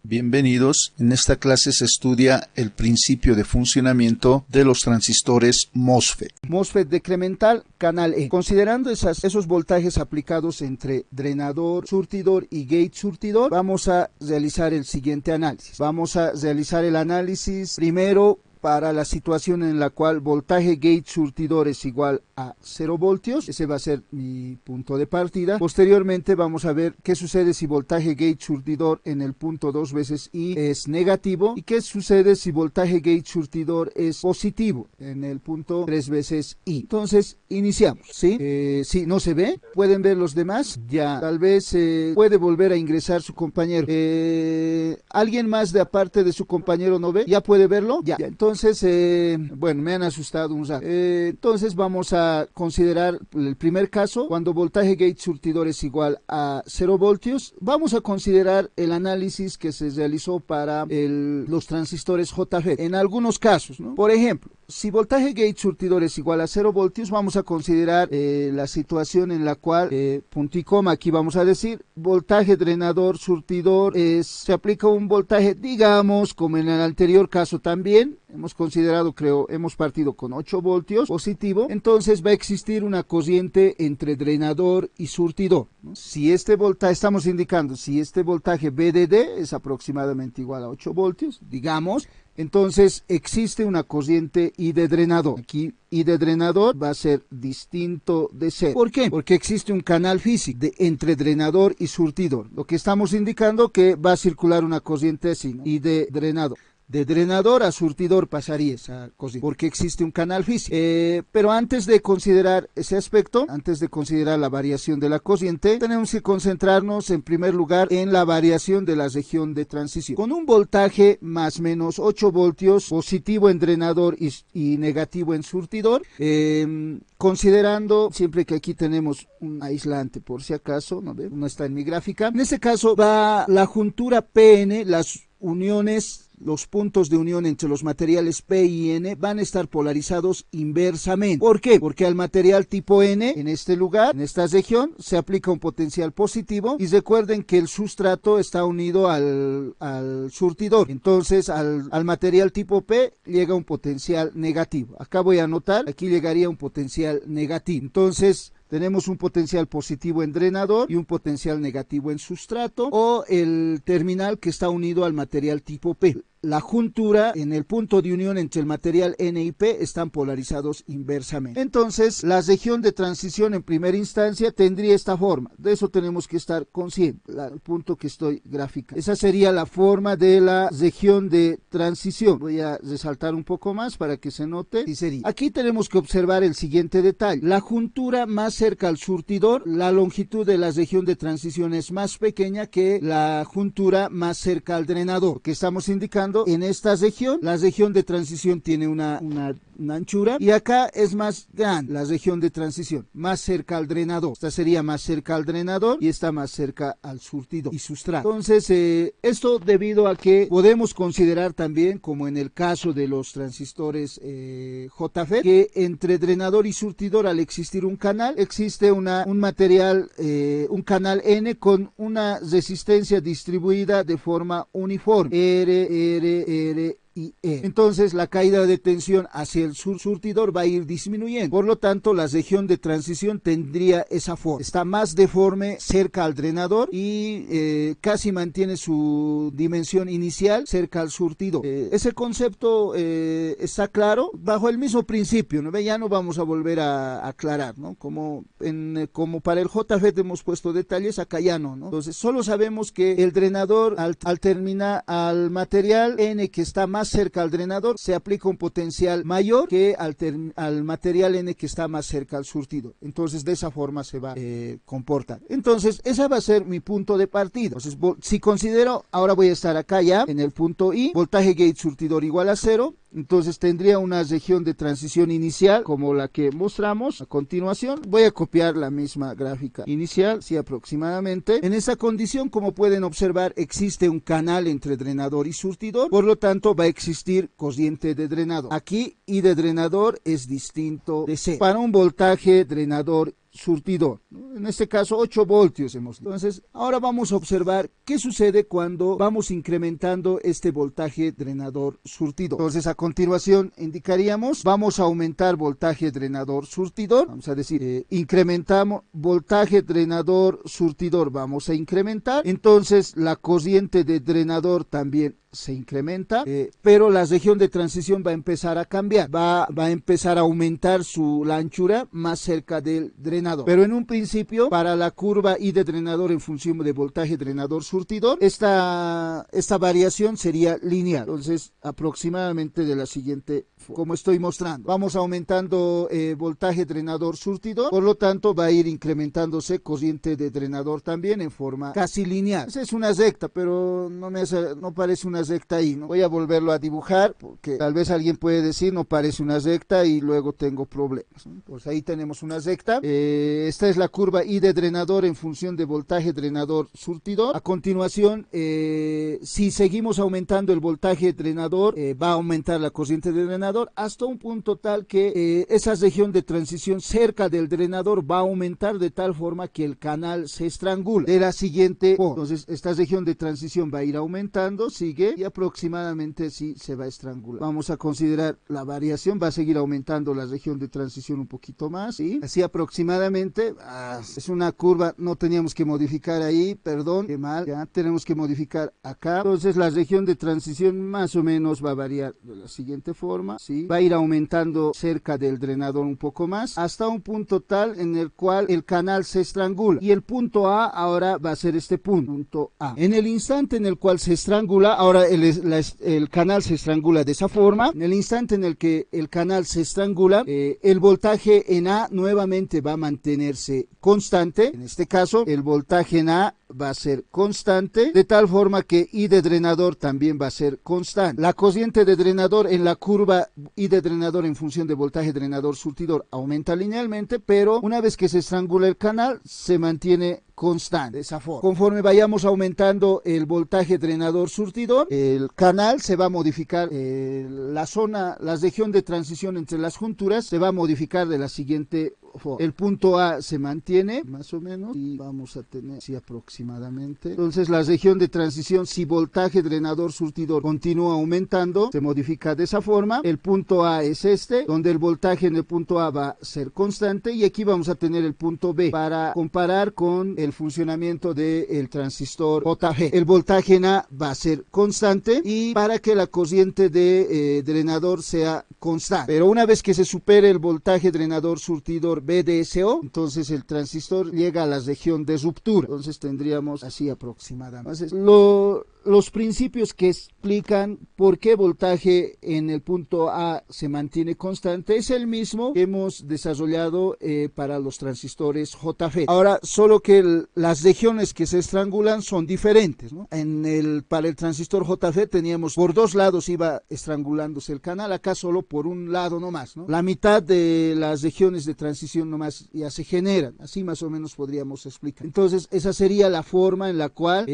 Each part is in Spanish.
Bienvenidos. En esta clase se estudia el principio de funcionamiento de los transistores MOSFET. MOSFET decremental, canal E. Considerando esos voltajes aplicados entre drenador, surtidor y gate surtidor, vamos a realizar el siguiente análisis. Vamos a realizar el análisis primero para la situación en la cual voltaje gate surtidor es igual a 0 voltios. Ese va a ser mi punto de partida. Posteriormente vamos a ver qué sucede si voltaje gate surtidor en el punto 2 veces I es negativo y qué sucede si voltaje gate surtidor es positivo en el punto 3 veces I. Entonces iniciamos, ¿sí? Si no se ve, pueden ver los demás. Ya, tal vez puede volver a ingresar su compañero. ¿Alguien más de aparte de su compañero no ve? ¿Ya puede verlo? Ya. Entonces, bueno, me han asustado un rato. Entonces vamos a considerar el primer caso, cuando voltaje gate surtidor es igual a 0 voltios. Vamos a considerar el análisis que se realizó para los transistores JFET. En algunos casos, ¿no? Por ejemplo, si voltaje gate surtidor es igual a 0 voltios, vamos a considerar la situación en la cual, punto y coma, aquí vamos a decir, voltaje drenador surtidor se aplica un voltaje, digamos, como en el anterior caso también, hemos considerado, hemos partido con 8 voltios positivo, entonces va a existir una corriente entre drenador y surtidor, ¿no? Si este voltaje, estamos indicando, si este voltaje VDD es aproximadamente igual a 8 voltios, digamos, entonces existe una corriente I de drenador. Aquí I de drenador va a ser distinto de 0. ¿Por qué? Porque existe un canal físico entre drenador y surtidor. Lo que estamos indicando que va a circular una corriente así, ¿no? I de drenador. De drenador a surtidor pasaría esa cosa, porque existe un canal físico. Pero antes de considerar ese aspecto, antes de considerar la variación de la corriente, tenemos que concentrarnos en primer lugar en la variación de la región de transición. Con un voltaje más o menos 8 voltios, positivo en drenador y negativo en surtidor, considerando, siempre que aquí tenemos un aislante por si acaso, no está en mi gráfica, en este caso va la juntura PN, las uniones, los puntos de unión entre los materiales P y N van a estar polarizados inversamente. ¿Por qué? Porque al material tipo N, en este lugar, en esta región, se aplica un potencial positivo y recuerden que el sustrato está unido al surtidor. Entonces al material tipo P llega un potencial negativo. Acá voy a anotar, aquí llegaría un potencial negativo. Entonces tenemos un potencial positivo en drenador y un potencial negativo en sustrato, o el terminal que está unido al material tipo P. La juntura en el punto de unión entre el material N y P están polarizados inversamente. Entonces, la región de transición en primera instancia tendría esta forma. De eso tenemos que estar conscientes. El punto que estoy gráficando. Esa sería la forma de la región de transición. Voy a resaltar un poco más para que se note. Y sería. Aquí tenemos que observar el siguiente detalle. La juntura más cerca al surtidor, la longitud de la región de transición es más pequeña que la juntura más cerca al drenador, que estamos indicando en esta región. La región de transición tiene una anchura y acá es más grande la región de transición, más cerca al drenador. Esta sería más cerca al drenador y esta más cerca al surtidor y sustrato. Entonces, esto debido a que podemos considerar también, como en el caso de los transistores JFET, que entre drenador y surtidor, al existir un canal, existe un material, un canal N con una resistencia distribuida de forma uniforme, R, y E. Entonces la caída de tensión hacia el surtidor va a ir disminuyendo. Por lo tanto, la región de transición tendría esa forma. Está más deforme cerca al drenador y casi mantiene su dimensión inicial cerca al surtidor. Ese concepto está claro bajo el mismo principio, ¿no? Ya no vamos a volver a aclarar, ¿no? Como para el JFET hemos puesto detalles, acá ya no, ¿no? Entonces solo sabemos que el drenador al terminar al material N que está más cerca al drenador, se aplica un potencial mayor que al material N que está más cerca al surtidor. Entonces de esa forma se va a comportar. Entonces ese va a ser mi punto de partida. Entonces si considero, ahora voy a estar acá ya en el punto I, voltaje gate surtidor igual a 0, entonces tendría una región de transición inicial como la que mostramos a continuación. Voy a copiar la misma gráfica inicial, sí, aproximadamente. En esa condición, como pueden observar, existe un canal entre drenador y surtidor, por lo tanto va a existir corriente de drenador. Aquí I de drenador es distinto de C. Para un voltaje drenador surtidor, ¿no? En este caso 8 voltios hemos. Entonces, ahora vamos a observar qué sucede cuando vamos incrementando este voltaje drenador surtidor. Entonces, a continuación indicaríamos, vamos a aumentar voltaje drenador surtidor, vamos a decir, incrementamos voltaje drenador surtidor, vamos a incrementar, entonces la corriente de drenador también se incrementa, pero la región de transición va a empezar a cambiar, va a empezar a aumentar la anchura más cerca del drenador, pero en un principio para la curva I de drenador en función de voltaje drenador surtidor, esta variación sería lineal, entonces aproximadamente de la siguiente forma, como estoy mostrando, vamos aumentando voltaje drenador surtidor, por lo tanto va a ir incrementándose corriente de drenador también en forma casi lineal. Esa es una recta, pero no parece una recta ahí, ¿no? Voy a volverlo a dibujar porque tal vez alguien puede decir no parece una recta y luego tengo problemas, ¿no? Pues ahí tenemos una recta. Esta es la curva I de drenador en función de voltaje drenador surtidor. A continuación, si seguimos aumentando el voltaje drenador, va a aumentar la corriente de drenador hasta un punto tal que esa región de transición cerca del drenador va a aumentar de tal forma que el canal se estrangula de la siguiente forma. Entonces esta región de transición va a ir aumentando, sigue y aproximadamente sí se va a estrangular. Vamos a considerar la variación, va a seguir aumentando la región de transición un poquito más, ¿sí? Así aproximadamente, es una curva, no teníamos que modificar ahí, perdón, qué mal, ya tenemos que modificar acá. Entonces la región de transición más o menos va a variar de la siguiente forma, ¿sí? Va a ir aumentando cerca del drenador un poco más hasta un punto tal en el cual el canal se estrangula y el punto A ahora va a ser este punto A. En el instante en el cual se estrangula, ahora el canal se estrangula de esa forma. En el instante en el que el canal se estrangula, el voltaje en A nuevamente va a mantenerse constante. En este caso, el voltaje en A va a ser constante, de tal forma que I de drenador también va a ser constante. La corriente de drenador en la curva I de drenador en función de voltaje drenador surtidor aumenta linealmente, pero una vez que se estrangula el canal, se mantiene constante de esa forma. Conforme vayamos aumentando el voltaje drenador surtidor, el canal se va a modificar, la región de transición entre las junturas se va a modificar de la siguiente forma. El punto A se mantiene más o menos y vamos a tener así aproximadamente. Entonces la región de transición, si voltaje drenador surtidor continúa aumentando, se modifica de esa forma. El punto A es este, donde el voltaje en el punto A va a ser constante, y aquí vamos a tener el punto B para comparar con el funcionamiento del transistor JG. El voltaje en A va a ser constante y para que la corriente de drenador sea constante. Pero una vez que se supere el voltaje drenador surtidor VDSO, entonces el transistor llega a la región de ruptura. Entonces tendríamos así aproximadamente. Entonces, los principios que explican por qué voltaje en el punto A se mantiene constante es el mismo que hemos desarrollado para los transistores JFET. Ahora, solo que las regiones que se estrangulan son diferentes, ¿no? Para el transistor JFET teníamos por dos lados iba estrangulándose el canal, acá solo por un lado nomás, ¿no? La mitad de las regiones de transición nomás ya se generan, así más o menos podríamos explicar. Entonces, esa sería la forma en la cual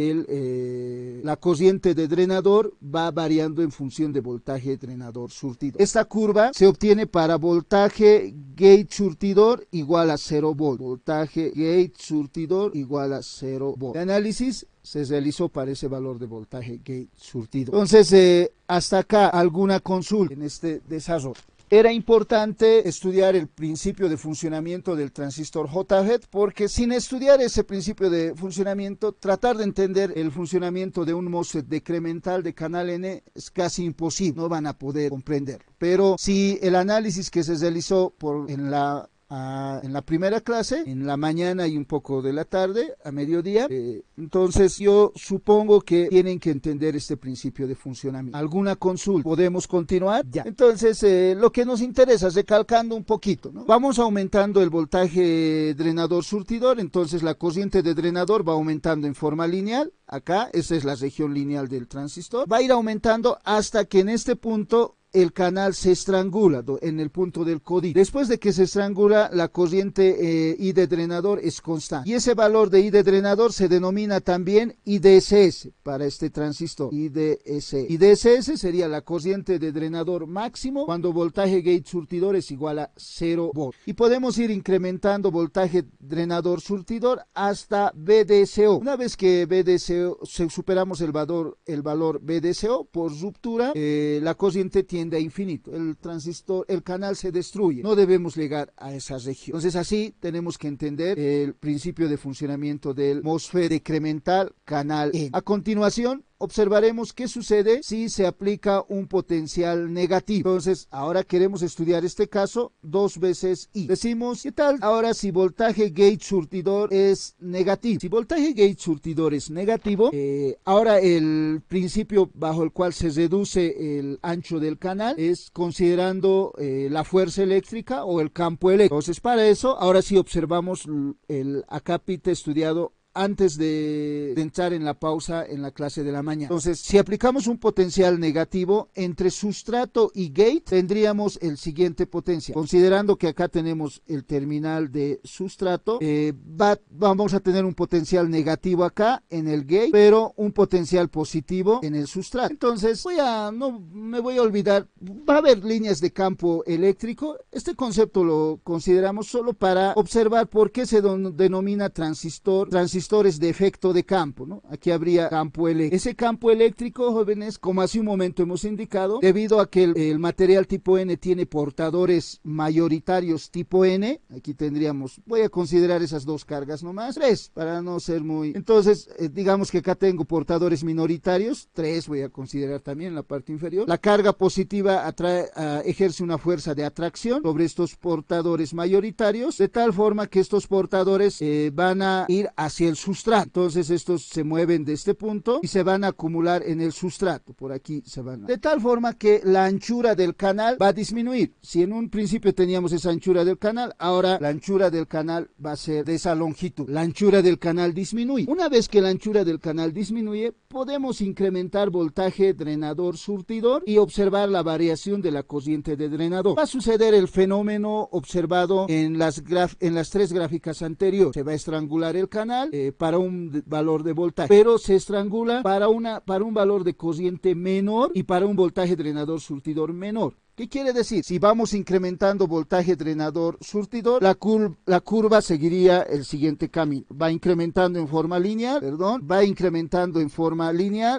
la corriente de drenador va variando en función de voltaje drenador surtidor. Esta curva se obtiene para voltaje gate surtidor igual a 0 volt. Voltaje gate surtidor igual a 0 volt. El análisis se realizó para ese valor de voltaje gate surtidor. Entonces, hasta acá alguna consulta en este desarrollo. Era importante estudiar el principio de funcionamiento del transistor JFET, porque sin estudiar ese principio de funcionamiento, tratar de entender el funcionamiento de un MOSFET decremental de canal N es casi imposible, no van a poder comprenderlo. Pero si el análisis que se realizó en la primera clase, en la mañana y un poco de la tarde, a mediodía, entonces yo supongo que tienen que entender este principio de funcionamiento. ¿Alguna consulta? ¿Podemos continuar? Ya. Entonces, lo que nos interesa es recalcando un poquito, ¿no? Vamos aumentando el voltaje drenador surtidor, entonces la corriente de drenador va aumentando en forma lineal. Acá, esa es la región lineal del transistor. Va a ir aumentando hasta que en este punto el canal se estrangula en el punto del codito. Después de que se estrangula, la corriente I de drenador es constante. Y ese valor de I de drenador se denomina también IDSS para este transistor. IDSS. IDSS sería la corriente de drenador máximo cuando voltaje gate surtidor es igual a 0 volt. Y podemos ir incrementando voltaje drenador surtidor hasta VDSO. Una vez que VDSO, superamos el valor VDSO por ruptura, la corriente tiende a infinito. El transistor, el canal se destruye. No debemos llegar a esa región. Entonces así tenemos que entender el principio de funcionamiento del MOSFET decremental canal N. A continuación, observaremos qué sucede si se aplica un potencial negativo. Entonces, ahora queremos estudiar este caso 2 veces I. Decimos, ¿qué tal ahora si voltaje gate surtidor es negativo? Si voltaje gate surtidor es negativo, ahora el principio bajo el cual se reduce el ancho del canal es considerando la fuerza eléctrica o el campo eléctrico. Entonces, para eso, ahora sí observamos el acápite estudiado antes de entrar en la pausa en la clase de la mañana. Entonces, si aplicamos un potencial negativo entre sustrato y gate, tendríamos el siguiente potencial. Considerando que acá tenemos el terminal de sustrato, vamos a tener un potencial negativo acá en el gate, pero un potencial positivo en el sustrato. Entonces, no me voy a olvidar, va a haber líneas de campo eléctrico. Este concepto lo consideramos solo para observar por qué se denomina transistores de efecto de campo, ¿no? Aquí habría campo eléctrico. Ese campo eléctrico, jóvenes, como hace un momento hemos indicado, debido a que el material tipo N tiene portadores mayoritarios tipo N, aquí tendríamos, voy a considerar esas 2 cargas nomás, 3, para no ser muy... Entonces, digamos que acá tengo portadores minoritarios, 3 voy a considerar también en la parte inferior. La carga positiva ejerce una fuerza de atracción sobre estos portadores mayoritarios, de tal forma que estos portadores van a ir hacia el sustrato. Entonces estos se mueven de este punto y se van a acumular en el sustrato. Por aquí se van a... De tal forma que la anchura del canal va a disminuir. Si en un principio teníamos esa anchura del canal, ahora la anchura del canal va a ser de esa longitud. La anchura del canal disminuye. Una vez que la anchura del canal disminuye, podemos incrementar voltaje drenador surtidor y observar la variación de la corriente de drenador. Va a suceder el fenómeno observado en las 3 gráficas anteriores. Se va a estrangular el canal para un valor de voltaje, pero se estrangula para un valor de corriente menor y para un voltaje drenador surtidor menor. ¿Qué quiere decir? Si vamos incrementando voltaje drenador surtidor, la curva seguiría el siguiente camino. Va incrementando en forma lineal,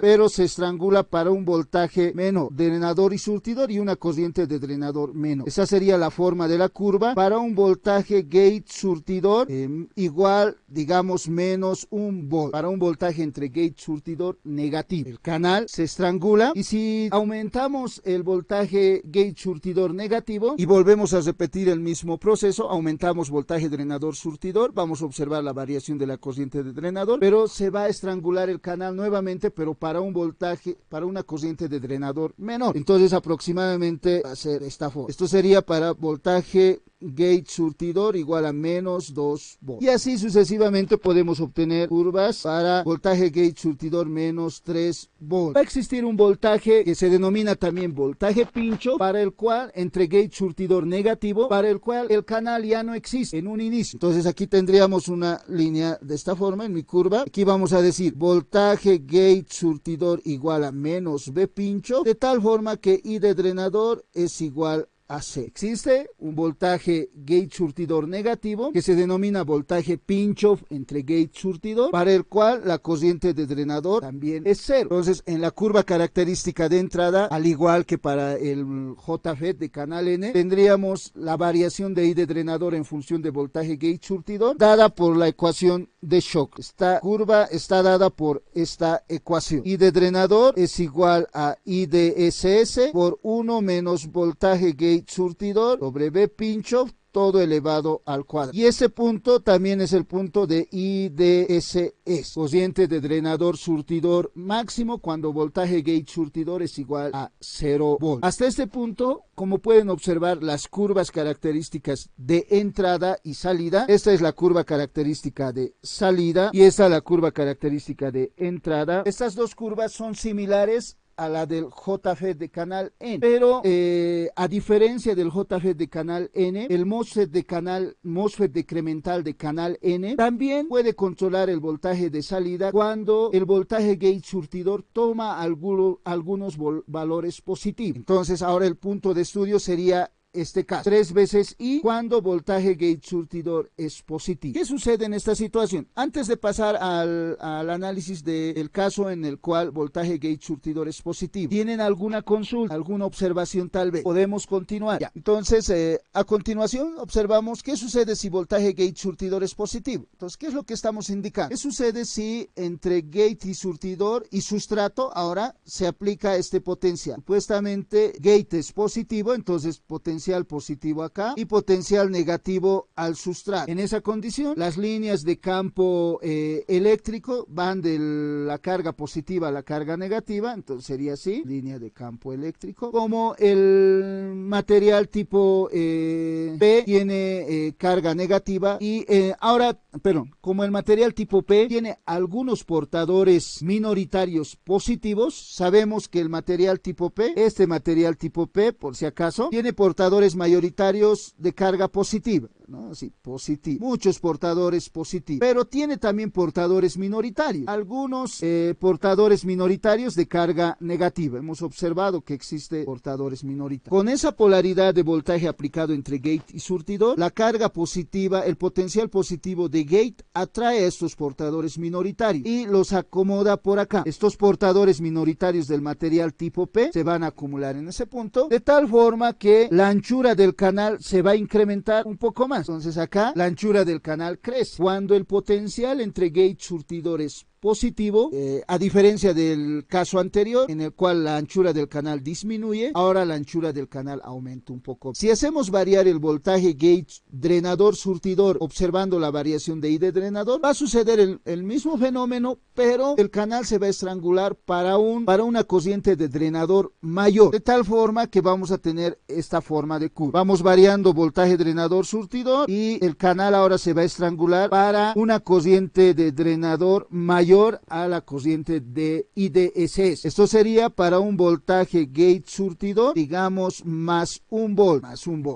pero se estrangula para un voltaje menor, drenador y surtidor, y una corriente de drenador menor. Esa sería la forma de la curva para un voltaje gate surtidor igual, digamos, menos 1 volt, para un voltaje entre gate surtidor negativo. El canal se estrangula, y si aumentamos el voltaje gate surtidor negativo y volvemos a repetir el mismo proceso, aumentamos voltaje drenador surtidor, vamos a observar la variación de la corriente de drenador, pero se va a estrangular el canal nuevamente, pero para un voltaje, para una corriente de drenador menor. Entonces aproximadamente va a ser esta forma. Esto sería para voltaje gate surtidor igual a menos 2 volts. Y así sucesivamente podemos obtener curvas para voltaje gate surtidor menos 3 volts. Va a existir un voltaje que se denomina también voltaje pincho, para el cual, entre gate surtidor negativo, para el cual el canal ya no existe en un inicio. Entonces aquí tendríamos una línea de esta forma en mi curva. Aquí vamos a decir voltaje gate surtidor igual a menos V pincho, de tal forma que I de drenador es igual AC. Existe un voltaje gate surtidor negativo que se denomina voltaje pinch-off entre gate surtidor, para el cual la corriente de drenador también es 0. Entonces, en la curva característica de entrada, al igual que para el JFET de canal N, tendríamos la variación de I de drenador en función de voltaje gate surtidor, dada por la ecuación de Shock. Esta curva está dada por esta ecuación. I de drenador es igual a I de SS por 1 menos voltaje gate surtidor sobre V pinch-off todo elevado al cuadrado. Y ese punto también es el punto de IDSS, corriente de drenador surtidor máximo cuando voltaje gate surtidor es igual a 0 volt. Hasta este punto, como pueden observar, las curvas características de entrada y salida, esta es la curva característica de salida y esta es la curva característica de entrada. Estas dos curvas son similares a la del JFET de canal N, pero a diferencia del JFET de canal N, el MOSFET decremental de canal N también puede controlar el voltaje de salida cuando el voltaje gate surtidor toma algunos valores positivos. Entonces ahora el punto de estudio sería este caso, 3 veces I cuando voltaje gate surtidor es positivo. ¿Qué sucede en esta situación? Antes de pasar al análisis del caso en el cual voltaje gate surtidor es positivo, ¿tienen alguna consulta, alguna observación tal vez? Podemos continuar. Ya. Entonces, a continuación observamos qué sucede si voltaje gate surtidor es positivo. Entonces, ¿qué es lo que estamos indicando? ¿Qué sucede si entre gate y surtidor y sustrato ahora se aplica este potencial? Supuestamente gate es positivo, entonces potencial positivo acá y potencial negativo al sustrato. En esa condición, las líneas de campo eléctrico van de la carga positiva a la carga negativa, entonces sería así, línea de campo eléctrico. Como el material tipo P tiene carga negativa y como el material tipo P tiene algunos portadores minoritarios positivos, sabemos que el material tipo P, este material tipo P, por si acaso, tiene portadores mayoritarios de carga positiva, ¿no? Sí, positivo. Muchos portadores positivos, pero tiene también portadores minoritarios, algunos portadores minoritarios de carga negativa. Hemos observado que existe portadores minoritarios. Con esa polaridad de voltaje aplicado entre gate y surtidor, la carga positiva, el potencial positivo de gate atrae a estos portadores minoritarios y los acomoda por acá. Estos portadores minoritarios del material tipo P se van a acumular en ese punto, de tal forma que la anchura del canal se va a incrementar un poco más. Entonces acá la anchura del canal crece. Cuando el potencial entre gate surtidor es positivo, a diferencia del caso anterior en el cual la anchura del canal disminuye, ahora la anchura del canal aumenta un poco. Si hacemos variar el voltaje gate drenador surtidor observando la variación de I de drenador, va a suceder el mismo fenómeno, pero el canal se va a estrangular para una corriente de drenador mayor, de tal forma que vamos a tener esta forma de curva. Vamos variando voltaje drenador surtidor y el canal ahora se va a estrangular para una corriente de drenador mayor a la corriente de IDSS. Esto sería para un voltaje gate surtidor, digamos, más un volt.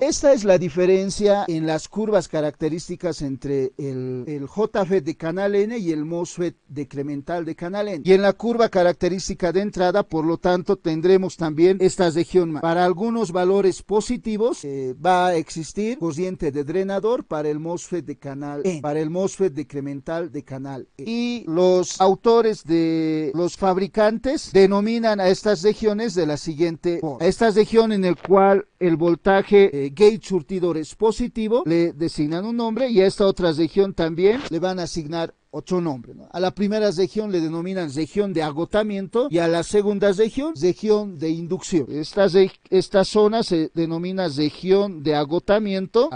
Esta es la diferencia en las curvas características entre el JFET de canal N y el MOSFET decremental de canal N. Y en la curva característica de entrada, por lo tanto, tendremos también esta región más. Para algunos valores positivos va a existir corriente de drenador para el MOSFET de canal N, para el MOSFET decremental de canal N. Y los autores de los fabricantes denominan a estas regiones de la siguiente forma. A esta región en el cual el voltaje gate surtidor es positivo le designan un nombre, y a esta otra región también le van a asignar otro nombre, ¿no? A la primera región le denominan región de agotamiento y a la segunda región de inducción. Esta zona se denomina región de agotamiento.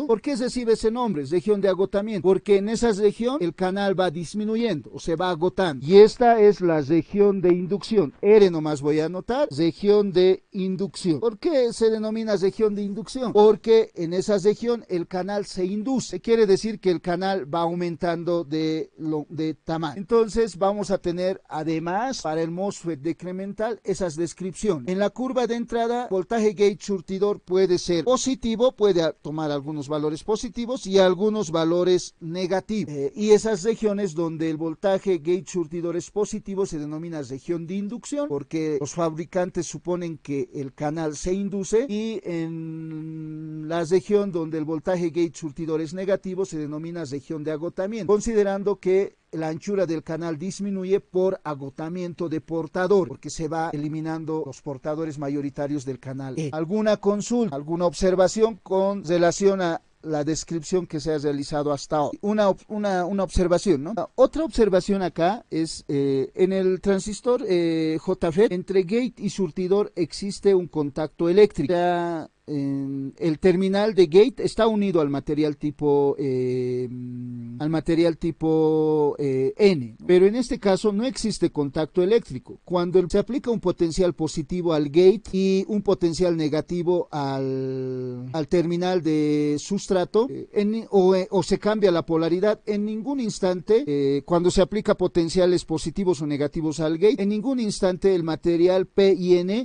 ¿Por qué recibe ese nombre, región de agotamiento? Porque en esa región el canal va disminuyendo o se va agotando. Y esta es la región de inducción. R nomás voy a anotar, región de inducción. ¿Por qué se denomina región de inducción? Porque en esa región el canal se induce. Quiere decir que el canal va aumentando de tamaño. Entonces vamos a tener además para el MOSFET decremental esas descripciones. En la curva de entrada, voltaje gate surtidor puede ser positivo, puede tomar algunos valores positivos y algunos valores negativos. Y esas regiones donde el voltaje gate surtidor es positivo se denomina región de inducción, porque los fabricantes suponen que el canal se induce, y en la región donde el voltaje gate surtidor es negativo se denomina región de agotamiento, considerando que la anchura del canal disminuye por agotamiento de portador, porque se va eliminando los portadores mayoritarios del canal. ¿Alguna consulta, alguna observación con relación a la descripción que se ha realizado hasta hoy? Una observación, ¿no? Otra observación acá es en el transistor JFET, entre gate y surtidor existe un contacto eléctrico. el terminal de gate está unido al material tipo N, pero en este caso no existe contacto eléctrico. Cuando se aplica un potencial positivo al gate y un potencial negativo al terminal de sustrato, o se cambia la polaridad, en ningún instante, cuando se aplica potenciales positivos o negativos al gate, en ningún instante el material P y N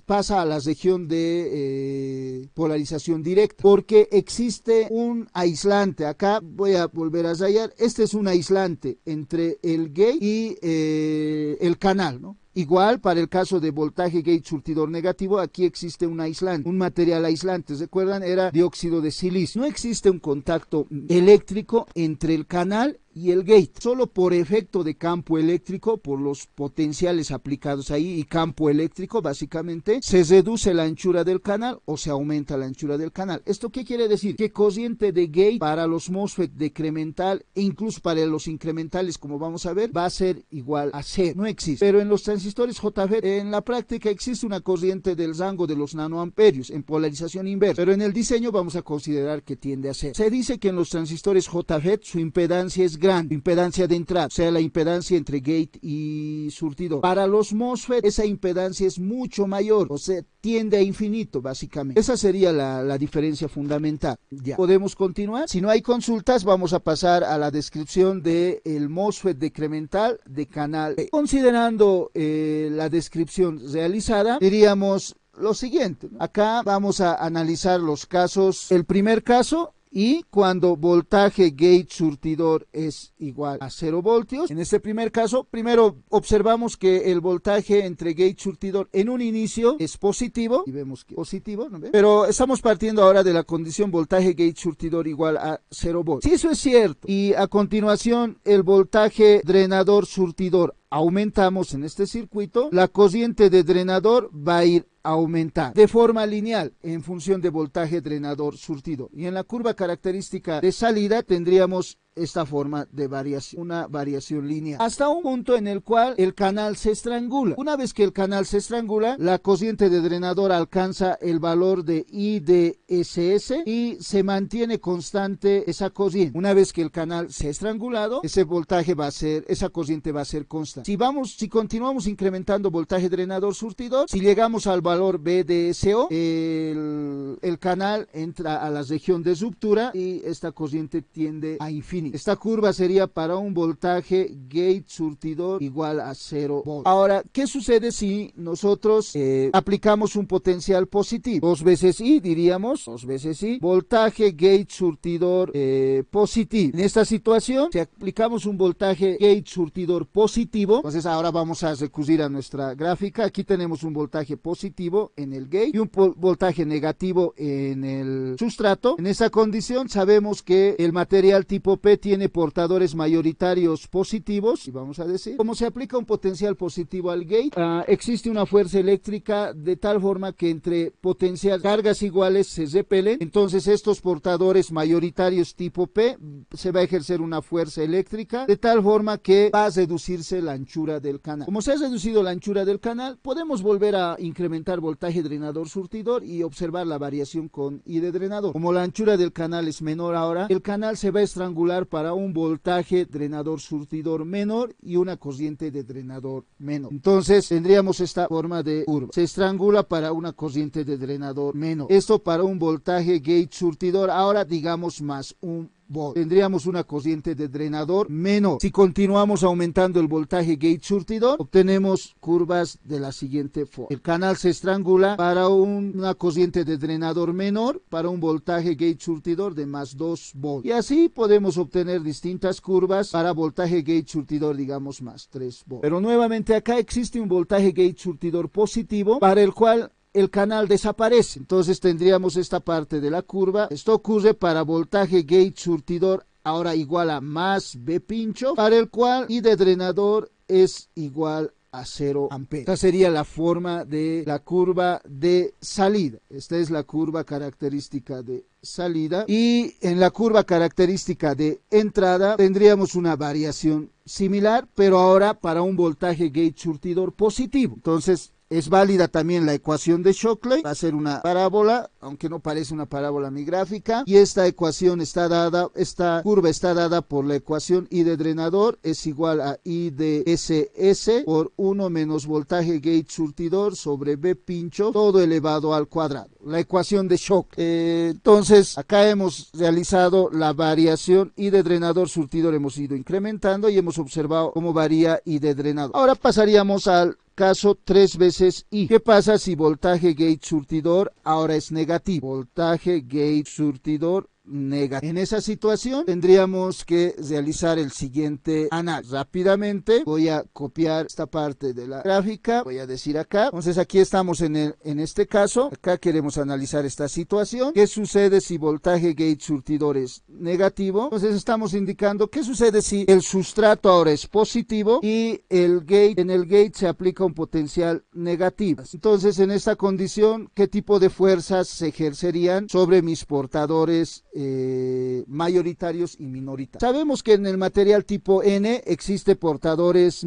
pasa a la región de polarización directa, porque existe un aislante. Acá voy a volver a rayar. Este es un aislante entre el gate y el canal, ¿no? Igual para el caso de voltaje gate surtidor negativo, aquí existe un aislante, un material aislante. ¿Recuerdan? Era dióxido de silicio. No existe un contacto eléctrico entre el canal y el gate, solo por efecto de campo eléctrico, por los potenciales aplicados ahí y campo eléctrico, básicamente se reduce la anchura del canal o se aumenta la anchura del canal. ¿Esto qué quiere decir? Que cociente de gate para los MOSFET decremental e incluso para los incrementales, como vamos a ver, va a ser igual a 0. No existe. Pero en los transistores JFET, en la práctica existe una corriente del rango de los nanoamperios en polarización inversa, pero en el diseño vamos a considerar que tiende a 0. Se dice que en los transistores JFET su impedancia es grande, impedancia de entrada, o sea, la impedancia entre gate y surtidor. Para los MOSFET esa impedancia es mucho mayor, o sea, tiende a infinito básicamente. Esa sería la diferencia fundamental. Ya, podemos continuar. Si no hay consultas, vamos a pasar a la descripción del MOSFET decremental de canal B. Considerando la descripción realizada, diríamos lo siguiente. Acá vamos a analizar los casos. El primer caso, y cuando voltaje gate surtidor es igual a 0 voltios. En este primer caso, primero observamos que el voltaje entre gate surtidor en un inicio es positivo, y vemos que es positivo, ¿no ve? Pero estamos partiendo ahora de la condición voltaje gate surtidor igual a 0 voltios. Si eso es cierto, y a continuación el voltaje drenador surtidor aumentamos en este circuito, la cociente de drenador va a ir aumentar de forma lineal en función de voltaje drenador surtidor, y en la curva característica de salida tendríamos esta forma de variación, una variación lineal, hasta un punto en el cual el canal se estrangula. Una vez que el canal se estrangula, la cociente de drenador alcanza el valor de IDSS y se mantiene constante esa cociente. Una vez que el canal se ha estrangulado, ese voltaje va a ser, esa cociente va a ser constante. Si continuamos incrementando voltaje drenador surtidor, si llegamos al valor BDSO, el canal entra a la región de ruptura y esta cociente tiende a infinito. Esta curva sería para un voltaje gate surtidor igual a 0 voltios. Ahora, ¿qué sucede si nosotros aplicamos un potencial positivo? 2 veces I, diríamos, 2 veces I, voltaje gate surtidor positivo. En esta situación, si aplicamos un voltaje gate surtidor positivo, entonces ahora vamos a recurrir a nuestra gráfica. Aquí tenemos un voltaje positivo en el gate y un voltaje negativo en el sustrato. En esta condición sabemos que el material tipo P tiene portadores mayoritarios positivos, y vamos a decir, como se aplica un potencial positivo al gate, existe una fuerza eléctrica de tal forma que entre cargas iguales se repelen. Entonces estos portadores mayoritarios tipo P se va a ejercer una fuerza eléctrica de tal forma que va a reducirse la anchura del canal. Como se ha reducido la anchura del canal, podemos volver a incrementar voltaje drenador surtidor y observar la variación con I de drenador. Como la anchura del canal es menor ahora, el canal se va a estrangular para un voltaje drenador surtidor menor y una corriente de drenador menor. Entonces tendríamos esta forma de curva. Se estrangula para una corriente de drenador menor. Esto para un voltaje gate surtidor, ahora digamos más un volt. Tendríamos una corriente de drenador menor. Si continuamos aumentando el voltaje gate surtidor, obtenemos curvas de la siguiente forma. El canal se estrangula para una corriente de drenador menor, para un voltaje gate surtidor de más 2 volts. Y así podemos obtener distintas curvas para voltaje gate surtidor, digamos, más 3 volts. Pero nuevamente acá existe un voltaje gate surtidor positivo para el cual el canal desaparece. Entonces tendríamos esta parte de la curva. Esto ocurre para voltaje gate surtidor ahora igual a más B pincho, para el cual I de drenador es igual a 0 amperes. Esta sería la forma de la curva de salida. Esta es la curva característica de salida, y en la curva característica de entrada tendríamos una variación similar, pero ahora para un voltaje gate surtidor positivo. Entonces Es válida también la ecuación de Shockley, va a ser una parábola, aunque no parece una parábola mi gráfica, y esta ecuación está dada, esta curva está dada por la ecuación I de drenador es igual a I de SS por 1 menos voltaje gate surtidor sobre B pincho, todo elevado al cuadrado. La ecuación de Shock. Entonces, acá hemos realizado la variación I de drenador surtidor, hemos ido incrementando y hemos observado cómo varía I de drenador. Ahora pasaríamos al caso 3 veces I. ¿Qué pasa si voltaje gate surtidor ahora es negativo? Voltaje gate surtidor negativo. En esa situación tendríamos que realizar el siguiente análisis. Rápidamente voy a copiar esta parte de la gráfica, voy a decir acá. Entonces aquí estamos en este caso, acá queremos analizar esta situación. ¿Qué sucede si voltaje gate surtidor es negativo? Entonces estamos indicando qué sucede si el sustrato ahora es positivo y en el gate se aplica un potencial negativo. Entonces en esta condición, ¿qué tipo de fuerzas se ejercerían sobre mis portadores mayoritarios y minoritarios? Sabemos que en el material tipo N existe portadores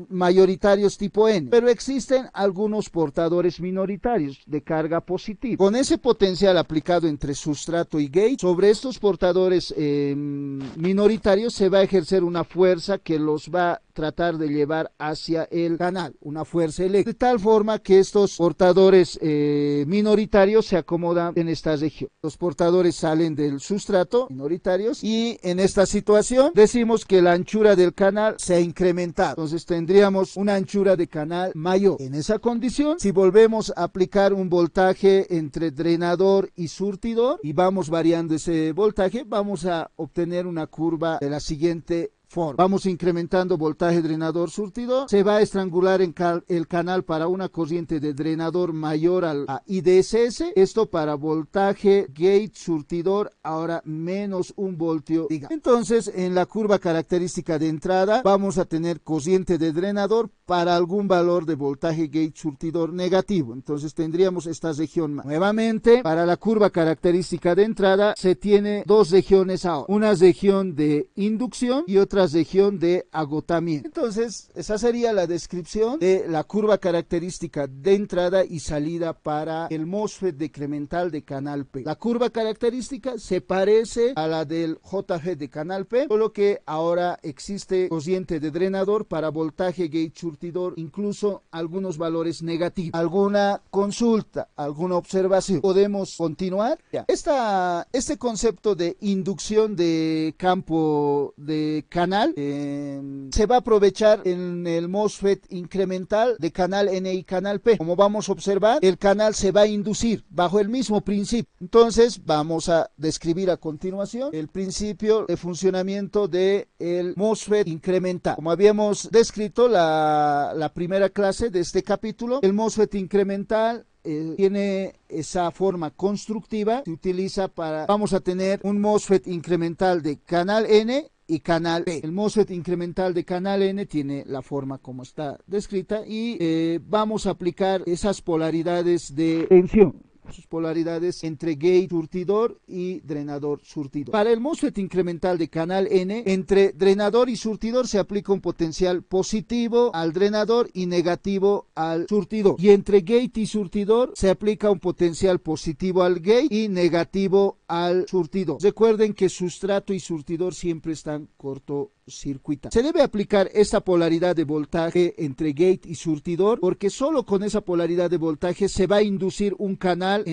mayoritarios tipo N, pero existen algunos portadores minoritarios de carga positiva. Con ese potencial aplicado entre sustrato y gate, sobre estos portadores minoritarios se va a ejercer una fuerza que los va a tratar de llevar hacia el canal, una fuerza eléctrica, de tal forma que estos portadores minoritarios se acomodan en esta región. Los portadores salen del sustrato minoritarios y en esta situación decimos que la anchura del canal se ha incrementado. Entonces tendríamos una anchura de canal mayor. En esa condición, si volvemos a aplicar un voltaje entre drenador y surtidor y vamos variando ese voltaje, vamos a obtener una curva de la siguiente forma. Vamos incrementando voltaje drenador surtidor, se va a estrangular el canal para una corriente de drenador mayor a IDSS, esto para voltaje gate surtidor ahora menos 1 voltio. Entonces en la curva característica de entrada vamos a tener corriente de drenador para algún valor de voltaje gate surtidor negativo. Entonces tendríamos esta región más. Nuevamente, para la curva característica de entrada se tiene dos regiones ahora, una región de inducción y otra región de agotamiento. Entonces esa sería la descripción de la curva característica de entrada y salida para el MOSFET decremental de canal P. La curva característica se parece a la del JFET de canal P, solo que ahora existe corriente de drenador para voltaje gate surtidor, incluso algunos valores negativos. ¿Alguna consulta? ¿Alguna observación? ¿Podemos continuar? Ya. Este concepto de inducción de campo de canal se va a aprovechar en el MOSFET incremental de canal N y canal P. Como vamos a observar, el canal se va a inducir bajo el mismo principio. Entonces vamos a describir a continuación el principio de funcionamiento del MOSFET incremental. Como habíamos descrito la primera clase de este capítulo, el MOSFET incremental tiene esa forma constructiva, se utiliza vamos a tener un MOSFET incremental de canal N y canal P. El MOSFET incremental de canal N tiene la forma como está descrita y vamos a aplicar esas polaridades de tensión, sus polaridades entre gate surtidor y drenador surtidor. Para el MOSFET incremental de canal N, entre drenador y surtidor se aplica un potencial positivo al drenador y negativo al surtidor. Y entre gate y surtidor se aplica un potencial positivo al gate y negativo al surtidor. Recuerden que sustrato y surtidor siempre están cortocircuitados. Se debe aplicar esta polaridad de voltaje entre gate y surtidor porque solo con esa polaridad de voltaje se va a inducir un canal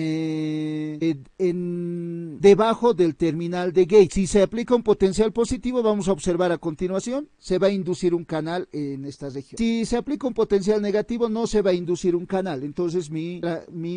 debajo del terminal de gate. Si se aplica un potencial positivo, vamos a observar a continuación, se va a inducir un canal en esta región. Si se aplica un potencial negativo, no se va a inducir un canal. Entonces mi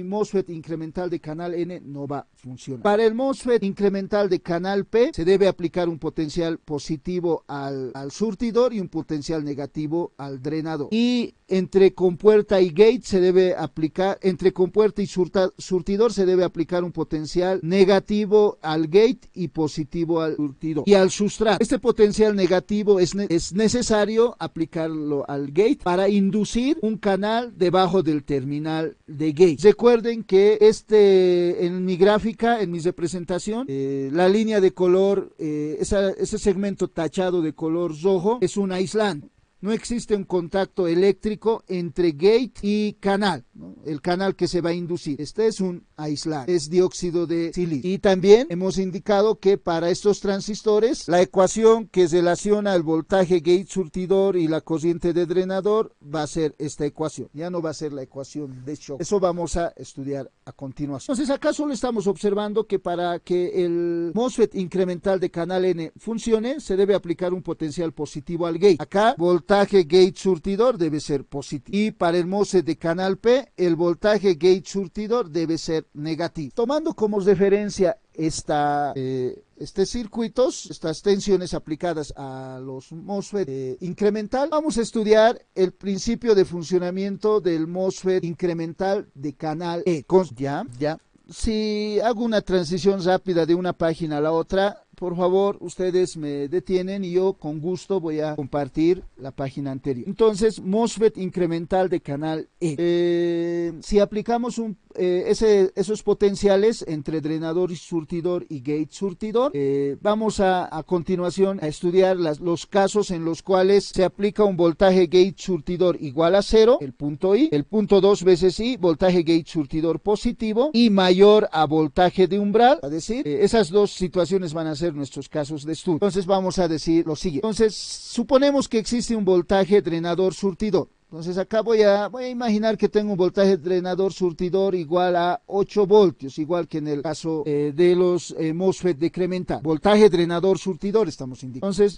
MOSFET incremental de canal N no va a funcionar. Para el MOSFET incremental de canal P se debe aplicar un potencial positivo al surtidor y un potencial negativo al drenador. Y entre compuerta y gate se debe aplicar, entre compuerta y surtidor se debe aplicar un potencial negativo al gate y positivo al surtidor y al sustrato. Este potencial negativo es necesario aplicarlo al gate para inducir un canal debajo del terminal de gate. Recuerden que en mi gráfica, en mi representación, la línea de color, ese segmento tachado de color rojo es un aislante. no existe un contacto eléctrico entre gate y canal, ¿no? El canal que se va a inducir. Este es un aislante, es dióxido de silicio. Y también hemos indicado que para estos transistores, la ecuación que relaciona el voltaje gate surtidor y la corriente de drenador va a ser esta ecuación. Ya no va a ser la ecuación de shock. Eso vamos a estudiar a continuación. Entonces acá solo estamos observando que para que el MOSFET incremental de canal N funcione, se debe aplicar un potencial positivo al gate. Acá, voltaje gate surtidor debe ser positivo. Y para el MOSFET de canal P, el voltaje gate surtidor debe ser negativo. Tomando como referencia estos circuitos, estas tensiones aplicadas a los MOSFET incremental, vamos a estudiar el principio de funcionamiento del MOSFET incremental de canal E. Si hago una transición rápida de una página a la otra, por favor, ustedes me detienen y yo con gusto voy a compartir la página anterior. Entonces, MOSFET incremental de canal E. Si aplicamos esos potenciales entre drenador y surtidor y gate surtidor, vamos a continuación a estudiar los casos en los cuales se aplica un voltaje gate surtidor igual a 0, el punto I, el punto 2 veces I, voltaje gate surtidor positivo y mayor a voltaje de umbral. Es decir, esas dos situaciones van a ser nuestros casos de estudio. Entonces vamos a decir lo siguiente. Entonces, suponemos que existe un voltaje drenador surtidor. Entonces acá voy a imaginar que tengo un voltaje drenador surtidor igual a 8 voltios, igual que en el caso de los MOSFET decremental. Voltaje drenador surtidor estamos indicando. Entonces,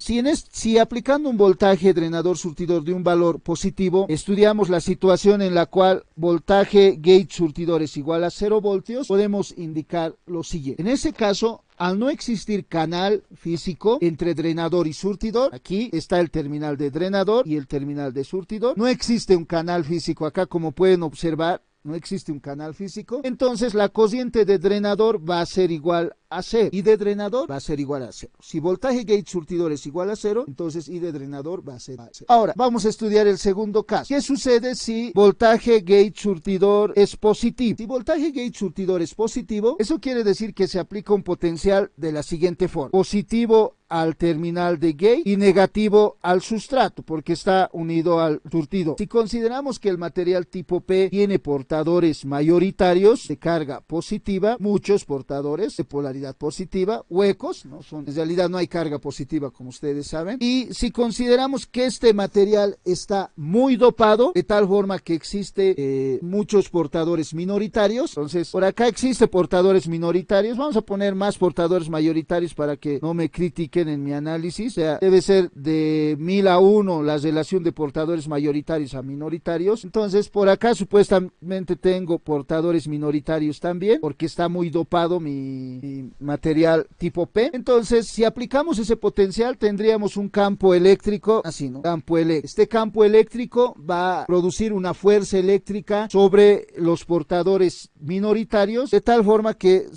si aplicando un voltaje drenador surtidor de un valor positivo, estudiamos la situación en la cual voltaje gate surtidor es igual a 0 voltios, podemos indicar lo siguiente. En ese caso, al no existir canal físico entre drenador y surtidor, aquí está el terminal de drenador y el terminal de surtidor, no existe un canal físico acá, como pueden observar, no existe un canal físico, entonces la corriente de drenador va a ser igual a 0 y de drenador va a ser igual a 0. Si voltaje gate surtidor es igual a 0, entonces I de drenador va a ser 0. Ahora, vamos a estudiar el segundo caso. ¿Qué sucede si voltaje gate surtidor es positivo? Si voltaje gate surtidor es positivo, eso quiere decir que se aplica un potencial de la siguiente forma. Positivo al terminal de gate y negativo al sustrato, porque está unido al surtidor. Si consideramos que el material tipo P tiene portadores mayoritarios de carga positiva, muchos portadores de polaridad positiva, huecos, en realidad no hay carga positiva como ustedes saben, y si consideramos que este material está muy dopado, de tal forma que existe muchos portadores minoritarios, entonces por acá existe portadores minoritarios, vamos a poner más portadores mayoritarios para que no me critiquen en mi análisis, o sea, debe ser de 1000 a 1 la relación de portadores mayoritarios a minoritarios. Entonces por acá supuestamente tengo portadores minoritarios también, porque está muy dopado mi material tipo P. Entonces si aplicamos ese potencial tendríamos un campo eléctrico así, ¿no? Campo eléctrico. Este campo eléctrico va a producir una fuerza eléctrica sobre los portadores minoritarios, de tal forma que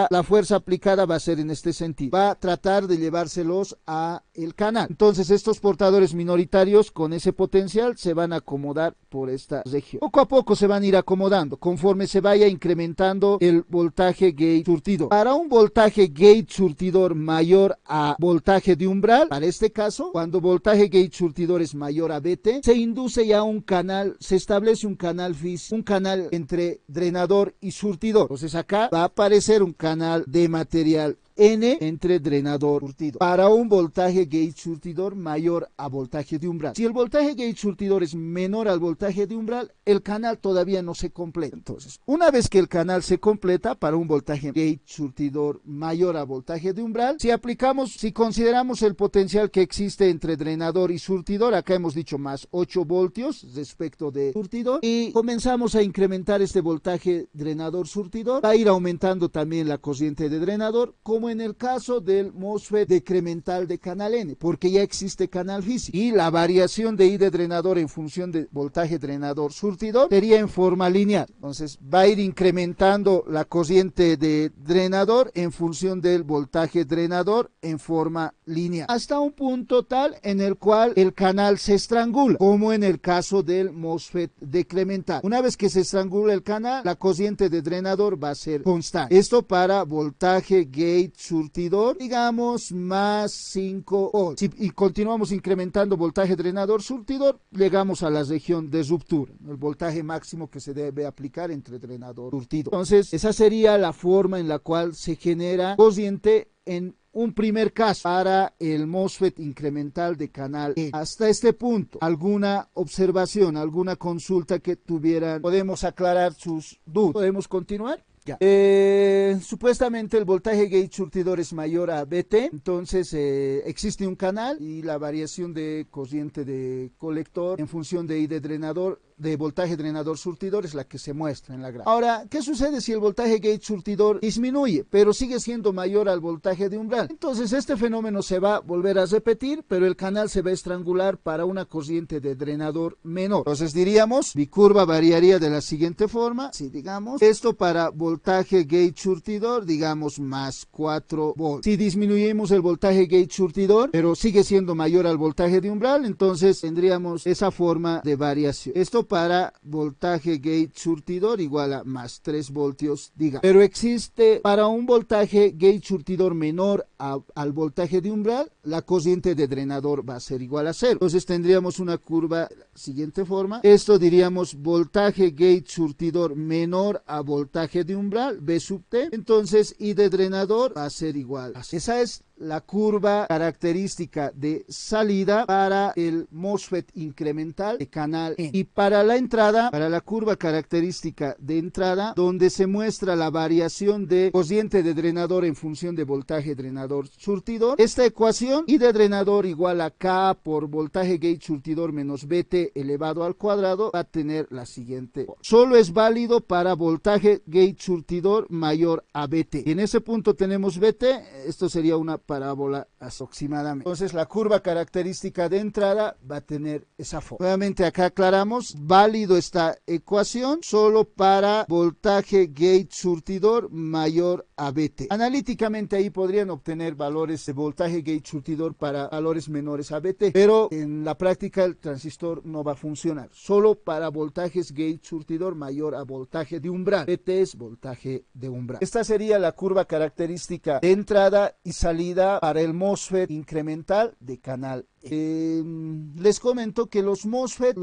la fuerza aplicada va a ser en este sentido, va a tratar de llevárselos a el canal. Entonces estos portadores minoritarios con ese potencial se van a acomodar por esta región. Poco a poco se van a ir acomodando conforme se vaya incrementando el voltaje gate surtidor. Para un voltaje gate surtidor mayor a voltaje de umbral, para este caso, cuando voltaje gate surtidor es mayor a VT, se induce ya un canal, se establece un canal físico, un canal entre drenador y surtidor. Entonces acá va a aparecer un canal de material N entre drenador y surtidor para un voltaje gate surtidor mayor a voltaje de umbral. Si el voltaje gate surtidor es menor al voltaje de umbral, el canal todavía no se completa. Entonces, una vez que el canal se completa para un voltaje gate surtidor mayor a voltaje de umbral, si consideramos el potencial que existe entre drenador y surtidor, acá hemos dicho más 8 voltios respecto de surtidor, y comenzamos a incrementar este voltaje drenador surtidor, va a ir aumentando también la corriente de drenador, como en el caso del MOSFET decremental de canal N, porque ya existe canal físico, y la variación de I de drenador en función de voltaje drenador surtidor sería en forma lineal. Entonces va a ir incrementando la corriente de drenador en función del voltaje drenador en forma lineal, hasta un punto tal en el cual el canal se estrangula, como en el caso del MOSFET decremental. Una vez que se estrangula el canal, la corriente de drenador va a ser constante. Esto para voltaje gate surtidor, digamos, más 5 volts. Y continuamos incrementando voltaje drenador surtidor, llegamos a la región de ruptura, el voltaje máximo que se debe aplicar entre drenador surtidor. Entonces, esa sería la forma en la cual se genera corriente en un primer caso para el MOSFET incremental de canal N. Hasta este punto, ¿alguna observación, alguna consulta que tuvieran? ¿Podemos aclarar sus dudas? ¿Podemos continuar? Ya. Supuestamente el voltaje gate surtidor es mayor a BT, entonces existe un canal y la variación de corriente de colector en función de I de drenador, de voltaje drenador surtidor, es la que se muestra en la gráfica. Ahora, ¿qué sucede si el voltaje gate surtidor disminuye, pero sigue siendo mayor al voltaje de umbral? Entonces este fenómeno se va a volver a repetir, pero el canal se va a estrangular para una corriente de drenador menor. Entonces diríamos, mi curva variaría de la siguiente forma, si digamos, esto para voltaje gate surtidor, digamos más 4 volts. Si disminuimos el voltaje gate surtidor, pero sigue siendo mayor al voltaje de umbral, entonces tendríamos esa forma de variación. Esto para voltaje gate surtidor igual a más 3 voltios, digamos. Pero existe para un voltaje gate surtidor menor al voltaje de umbral, la corriente de drenador va a ser igual a 0. Entonces tendríamos una curva de la siguiente forma. Esto diríamos voltaje gate surtidor menor a voltaje de umbral, B sub T. Entonces I de drenador va a ser igual a 0. Esa es la curva característica de salida para el MOSFET incremental de canal N. Y para la entrada, para la curva característica de entrada, donde se muestra la variación de corriente de drenador en función de voltaje drenador surtidor, esta ecuación I de drenador igual a K por voltaje gate surtidor menos BT elevado al cuadrado va a tener la siguiente. Solo es válido para voltaje gate surtidor mayor a BT. Y en ese punto tenemos BT, esto sería una parábola aproximadamente. Entonces la curva característica de entrada va a tener esa forma. Nuevamente acá aclaramos, válido esta ecuación solo para voltaje gate surtidor mayor a BT. Analíticamente ahí podrían obtener valores de voltaje gate surtidor para valores menores a BT, pero en la práctica el transistor no va a funcionar, solo para voltajes gate surtidor mayor a voltaje de umbral. BT es voltaje de umbral. Esta sería la curva característica de entrada y salida para el MOSFET incremental de canal. Les comento que los MOSFET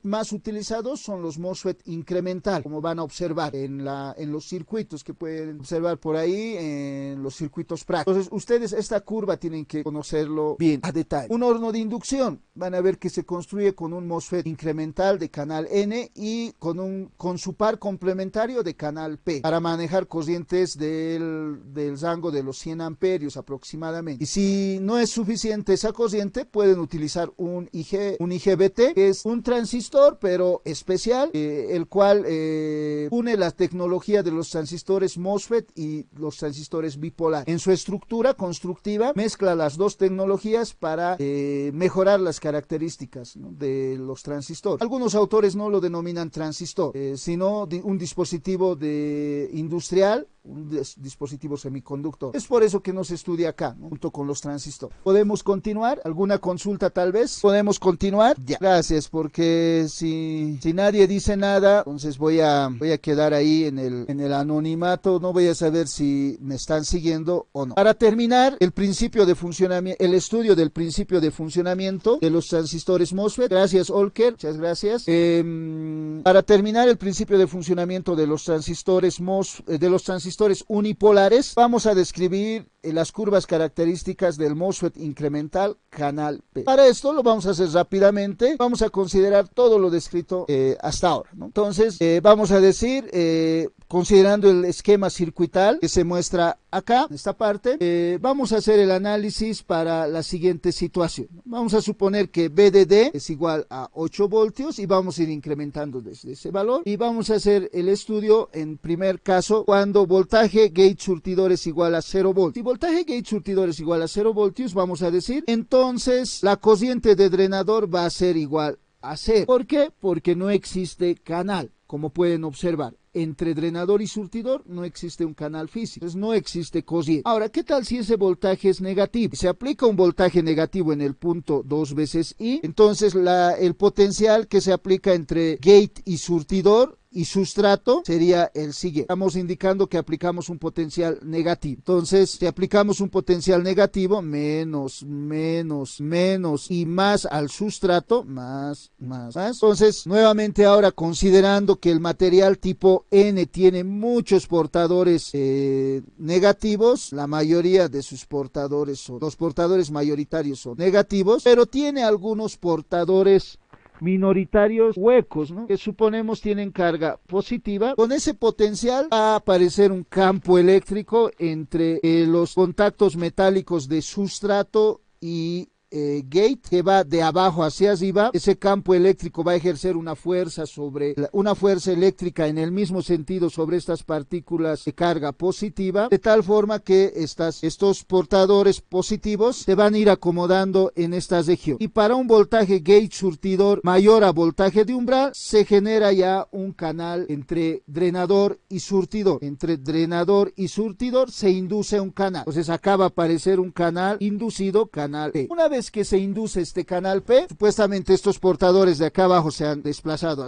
más utilizados son los MOSFET incremental, como van a observar en los circuitos que pueden observar por ahí, en los circuitos prácticos. Entonces ustedes esta curva tienen que conocerlo bien a detalle. Un horno de inducción, van a ver que se construye con un MOSFET incremental de canal N y con su par complementario de canal P para manejar corrientes del rango de los 100 amperios aproximadamente. Y si no es suficiente esa corriente, pueden utilizar un IGBT, que es un transistor pero especial, el cual une la tecnología de los transistores MOSFET y los transistores bipolar. En su estructura constructiva mezcla las dos tecnologías para mejorar las características, ¿no?, de los transistores. Algunos autores no lo denominan transistor, sino un dispositivo industrial, un dispositivo semiconductor. Es por eso que no se estudia acá, ¿no?, junto con los transistores. ¿Podemos continuar? ¿Alguna consulta tal vez? ¿Podemos continuar? Ya. Gracias, porque si nadie dice nada, entonces voy a quedar ahí en el anonimato, no voy a saber si me están siguiendo o no. Para terminar, el estudio del principio de funcionamiento de los transistores MOSFET. Gracias, Olker, muchas gracias. Para terminar el principio de funcionamiento de los transistores unipolares, vamos a describir las curvas características del MOSFET incremental canal P. Para esto lo vamos a hacer rápidamente, vamos a considerar todo lo descrito hasta ahora, ¿no? Entonces vamos a decir, considerando el esquema circuital que se muestra acá, en esta parte, vamos a hacer el análisis para la siguiente situación. Vamos a suponer que VDD es igual a 8 voltios y vamos a ir incrementando desde ese valor y vamos a hacer el estudio en primer caso cuando voltaje gate surtidor es igual a 0 voltios. Si voltaje gate surtidor es igual a 0 voltios, vamos a decir, entonces la corriente de drenador va a ser igual a 0. ¿Por qué? Porque no existe canal, como pueden observar. Entre drenador y surtidor no existe un canal físico, entonces no existe corriente. Ahora, ¿qué tal si ese voltaje es negativo? Si se aplica un voltaje negativo en el punto 2 veces I, entonces el potencial que se aplica entre gate y surtidor y sustrato sería el siguiente. Estamos indicando que aplicamos un potencial negativo. Entonces, si aplicamos un potencial negativo, menos y más al sustrato, más. Entonces, nuevamente ahora considerando que el material tipo N tiene muchos portadores negativos, la mayoría de sus portadores los portadores mayoritarios son negativos, pero tiene algunos portadores minoritarios huecos, ¿no?, que suponemos tienen carga positiva. Con ese potencial va a aparecer un campo eléctrico entre los contactos metálicos de sustrato y gate, que va de abajo hacia arriba. Ese campo eléctrico va a ejercer una fuerza eléctrica en el mismo sentido sobre estas partículas de carga positiva, de tal forma que estos portadores positivos se van a ir acomodando en esta región. Y para un voltaje gate surtidor mayor a voltaje de umbral, se genera ya un canal entre drenador y surtidor. Entre drenador y surtidor se induce un canal. Entonces acá va a aparecer un canal inducido, canal P. Una vez que se induce este canal P, supuestamente estos portadores de acá abajo se han desplazado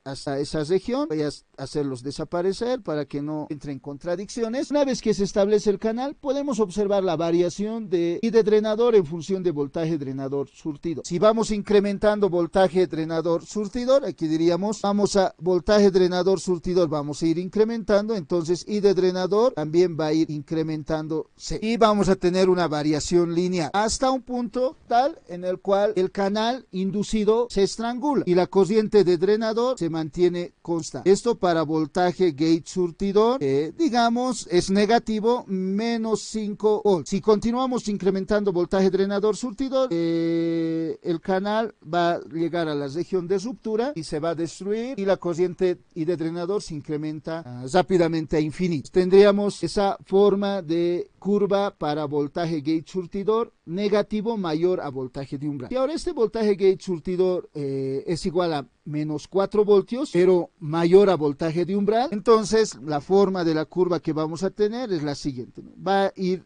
hasta esa región. Voy a hacerlos desaparecer para que no entren contradicciones. Una vez que se establece el canal, podemos observar la variación de drenador en función de voltaje drenador surtidor. Si vamos incrementando voltaje drenador surtidor, aquí diríamos vamos a voltaje drenador surtidor, vamos a ir incrementando, entonces I de drenador también va a ir incrementándose y vamos a tener una variación lineal hasta un punto tal en el cual el canal inducido se estrangula y la corriente de drenador se mantiene constante. Esto para voltaje gate surtidor, digamos es negativo, menos 5 volts. Si continuamos incrementando voltaje drenador surtidor, el canal va a llegar a la región de ruptura y se va a destruir y la corriente I de drenador se incrementa rápidamente a infinito. Tendríamos esa forma de curva para voltaje gate surtidor negativo mayor a voltaje de umbral. Y ahora este voltaje gate surtidor es igual a menos 4 voltios, pero mayor a voltaje de umbral. Entonces, la forma de la curva que vamos a tener es la siguiente, ¿no? Va a ir,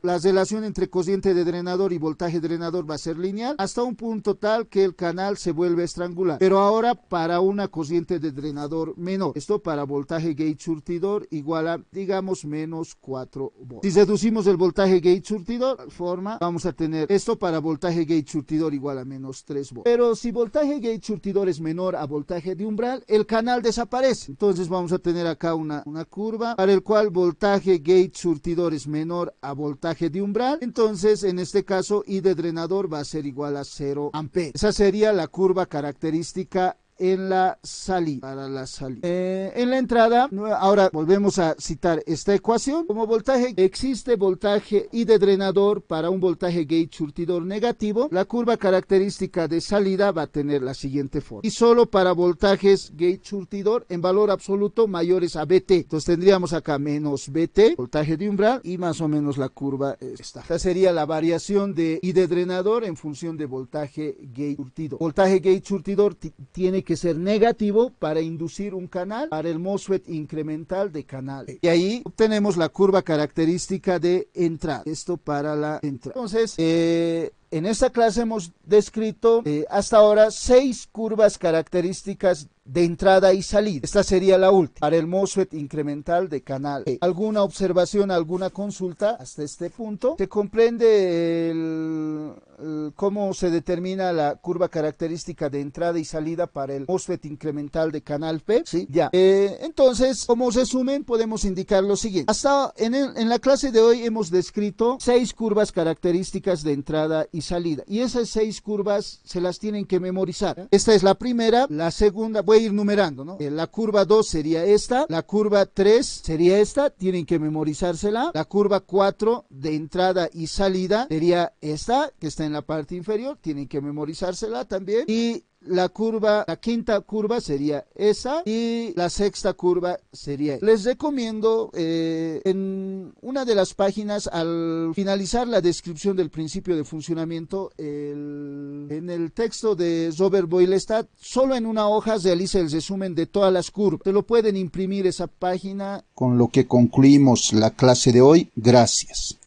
la relación entre corriente de drenador y voltaje drenador va a ser lineal hasta un punto tal que el canal se vuelve estrangular. Pero ahora para una corriente de drenador menor. Esto para voltaje gate surtidor igual a, digamos, menos 4 volts. Si reducimos el voltaje gate surtidor, forma, vamos a tener esto para voltaje gate surtidor igual a menos 3 volts. Pero si voltaje gate surtidor es menor a voltaje de umbral, el canal desaparece. Entonces vamos a tener acá una curva para el cual voltaje gate surtidor es menor a voltaje de umbral. Entonces en este caso I de drenador va a ser igual a 0 amperes. Esa sería la curva característica en la salida, para la salida. En la entrada, ahora volvemos a citar esta ecuación. Como voltaje, existe voltaje I de drenador para un voltaje gate surtidor negativo. La curva característica de salida va a tener la siguiente forma. Y solo para voltajes gate surtidor en valor absoluto mayores a BT. Entonces tendríamos acá menos BT, voltaje de umbral, y más o menos la curva es esta. Esta sería la variación de I de drenador en función de voltaje gate surtidor. Voltaje gate surtidor tiene que ser negativo para inducir un canal para el MOSFET incremental de canal E. Y ahí obtenemos la curva característica de entrada. Esto para la entrada. Entonces, en esta clase hemos descrito hasta ahora 6 curvas características de entrada y salida. Esta sería la última para el MOSFET incremental de canal E. ¿Alguna observación, alguna consulta hasta este punto? ¿Se comprende cómo se determina la curva característica de entrada y salida para el MOSFET incremental de canal P? Sí, ya. Entonces, como resumen, podemos indicar lo siguiente. Hasta en la clase de hoy hemos descrito 6 curvas características de entrada y salida. Y esas 6 curvas se las tienen que memorizar. Esta es la primera, la segunda, voy a ir numerando, ¿no? La curva 2 sería esta, la curva 3 sería esta, tienen que memorizársela. La curva 4 de entrada y salida sería esta, que está en la parte inferior, tienen que memorizársela también. Y la quinta curva sería esa y la sexta curva sería esa. Les recomiendo en una de las páginas, al finalizar la descripción del principio de funcionamiento, en el texto de Robert Boylestad, solo en una hoja realiza el resumen de todas las curvas. Te lo pueden imprimir esa página. Con lo que concluimos la clase de hoy. Gracias.